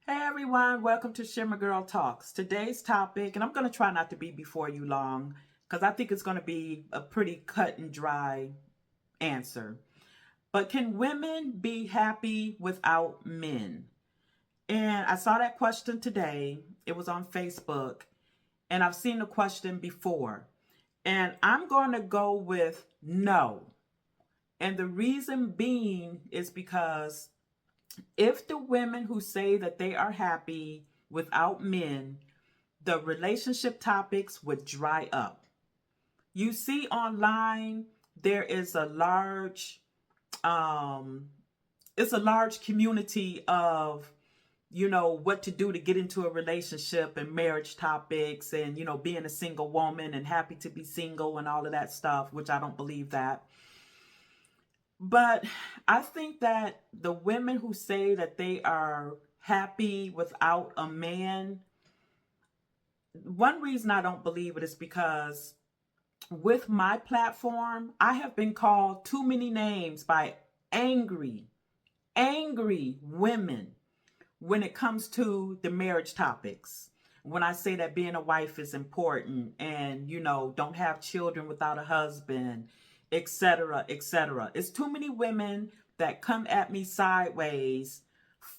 Hey everyone, welcome to Shimmer Girl Talks. Today's topic, and I'm going to try not to be before you long because I think it's going to be a pretty cut and dry answer. But can women be happy without men? And I saw that question today. It was on Facebook, and I've seen the question before. And I'm going to go with no. And the reason being is because if the women who say that they are happy without men, the relationship topics would dry up. You see online, there is a large, um, it's a large community of, what to do to get into a relationship and marriage topics and, being a single woman and happy to be single and all of that stuff, which I don't believe that. But I think that the women who say that they are happy without a man, one reason I don't believe it is because with my platform, I have been called too many names by angry, angry women when it comes to the marriage topics. When I say that being a wife is important and, don't have children without a husband, etc., etc. It's too many women that come at me sideways,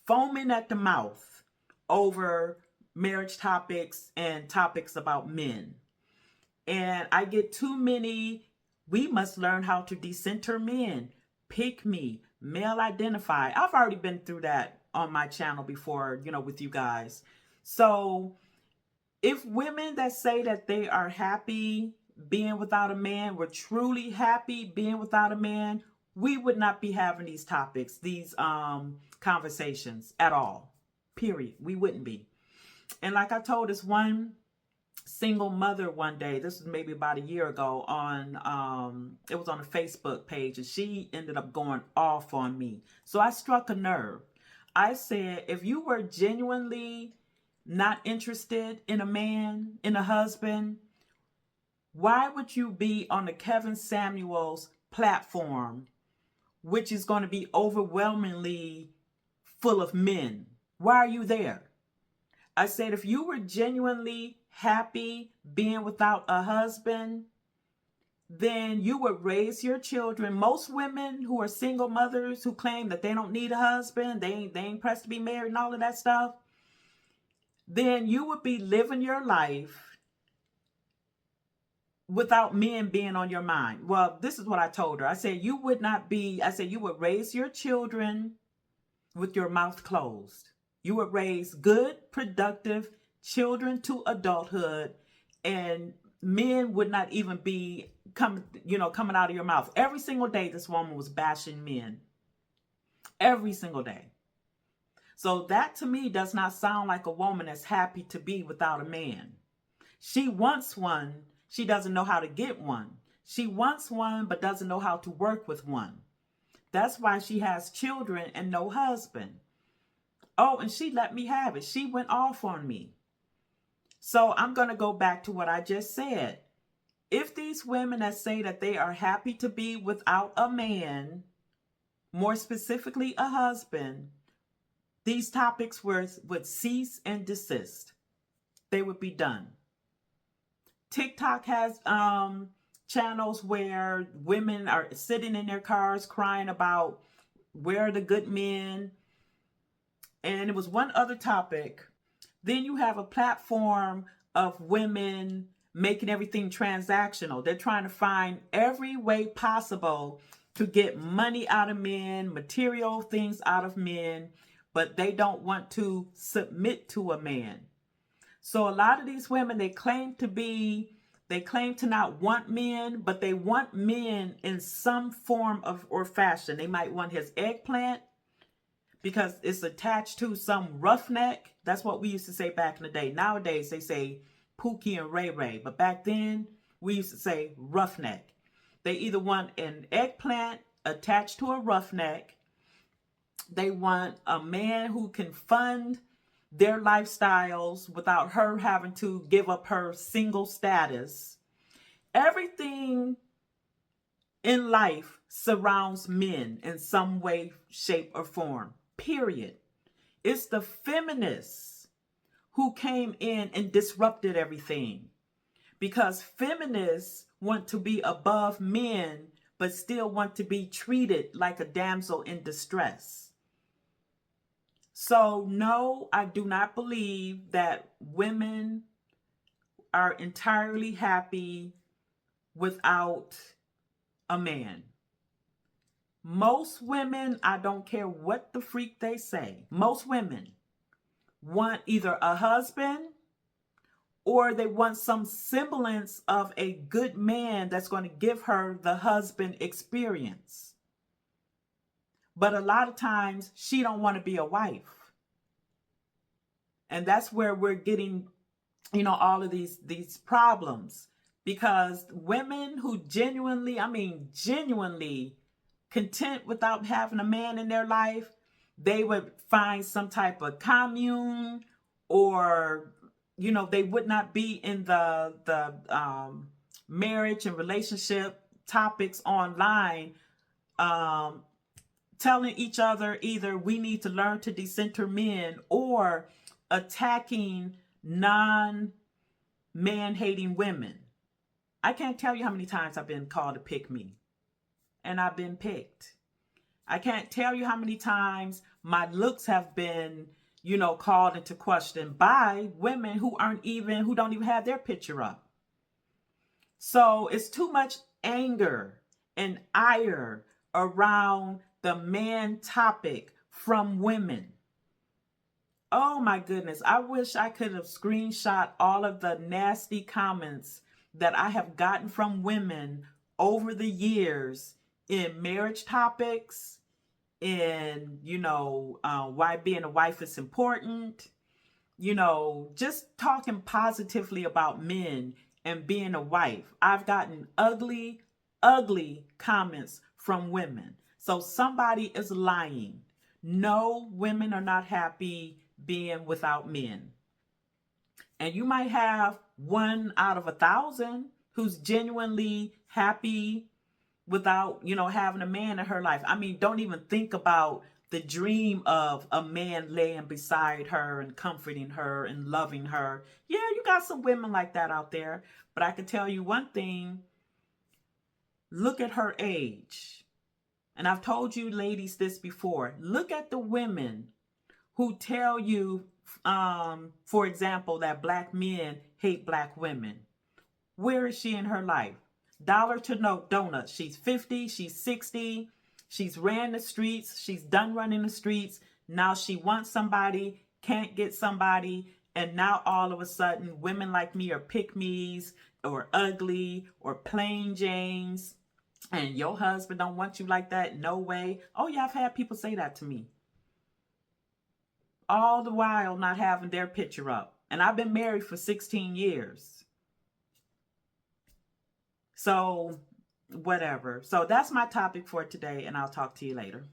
foaming at the mouth over marriage topics and topics about men. And I get too many, we must learn how to decenter men, pick me, male identify. I've already been through that on my channel before, with you guys. So if women that say that they are happy being without a man were truly happy being without a man, we would not be having these topics, these conversations at all. Period. We wouldn't be. And like I told this one single mother one day, this was maybe about a year ago, on it was on a Facebook page, and she ended up going off on me. So I struck a nerve. I said, if you were genuinely not interested in a man, in a husband, why would you be on the Kevin Samuels platform, which is going to be overwhelmingly full of men? Why are you there? I said, if you were genuinely happy being without a husband, then you would raise your children. Most women who are single mothers who claim that they don't need a husband, they ain't pressed to be married and all of that stuff, then you would be living your life without men being on your mind. Well, this is what I told her. I said, you would not be, I said, you would raise your children with your mouth closed. You would raise good, productive children to adulthood, and men would not even be coming out of your mouth. Every single day, this woman was bashing men. Every single day. So that to me does not sound like a woman that's happy to be without a man. She wants one. She doesn't know how to get one. She wants one, but doesn't know how to work with one. That's why she has children and no husband. Oh, and she let me have it. She went off on me. So I'm going to go back to what I just said. If these women that say that they are happy to be without a man, more specifically a husband, these topics would cease and desist. They would be done. TikTok has channels where women are sitting in their cars crying about where are the good men. And it was one other topic. Then you have a platform of women making everything transactional. They're trying to find every way possible to get money out of men, material things out of men, but they don't want to submit to a man. So a lot of these women, they claim to not want men, but they want men in some form of or fashion. They might want his eggplant because it's attached to some roughneck. That's what we used to say back in the day. Nowadays, they say Pookie and Ray Ray. But back then, we used to say roughneck. They either want an eggplant attached to a roughneck. They want a man who can fund their lifestyles without her having to give up her single status. Everything in life surrounds men in some way, shape, or form. Period. It's the feminists who came in and disrupted everything, because feminists want to be above men but still want to be treated like a damsel in distress. So no, I do not believe that women are entirely happy without a man. Most women, I don't care what the freak they say, most women want either a husband or they want some semblance of a good man that's going to give her the husband experience. But a lot of times she don't want to be a wife. And that's where we're getting, all of these problems, because women who genuinely content without having a man in their life, they would find some type of commune, or they would not be in the marriage and relationship topics online, telling each other either we need to learn to decenter men, or attacking non-man-hating women. I can't tell you how many times I've been called a pick me, and I've been picked. I can't tell you how many times my looks have been, called into question by women who don't even have their picture up. So it's too much anger and ire around the man topic from women. Oh my goodness. I wish I could have screenshot all of the nasty comments that I have gotten from women over the years in marriage topics, in, why being a wife is important, just talking positively about men and being a wife. I've gotten ugly, ugly comments from women. So somebody is lying. No, women are not happy being without men. And you might have 1 out of 1,000 who's genuinely happy without, having a man in her life. Don't even think about the dream of a man laying beside her and comforting her and loving her. Yeah, you got some women like that out there. But I can tell you one thing. Look at her age. And I've told you ladies this before. Look at the women who tell you, for example, that black men hate black women. Where is she in her life? Dollar to no donuts. She's 50, she's 60, she's ran the streets, she's done running the streets. Now she wants somebody, can't get somebody, and now all of a sudden women like me are pick-me's, or ugly, or plain Janes, and your husband don't want you like that. No way. Oh yeah, I've had people say that to me. All the while not having their picture up. And I've been married for 16 years. So, whatever. So that's my topic for today, and I'll talk to you later.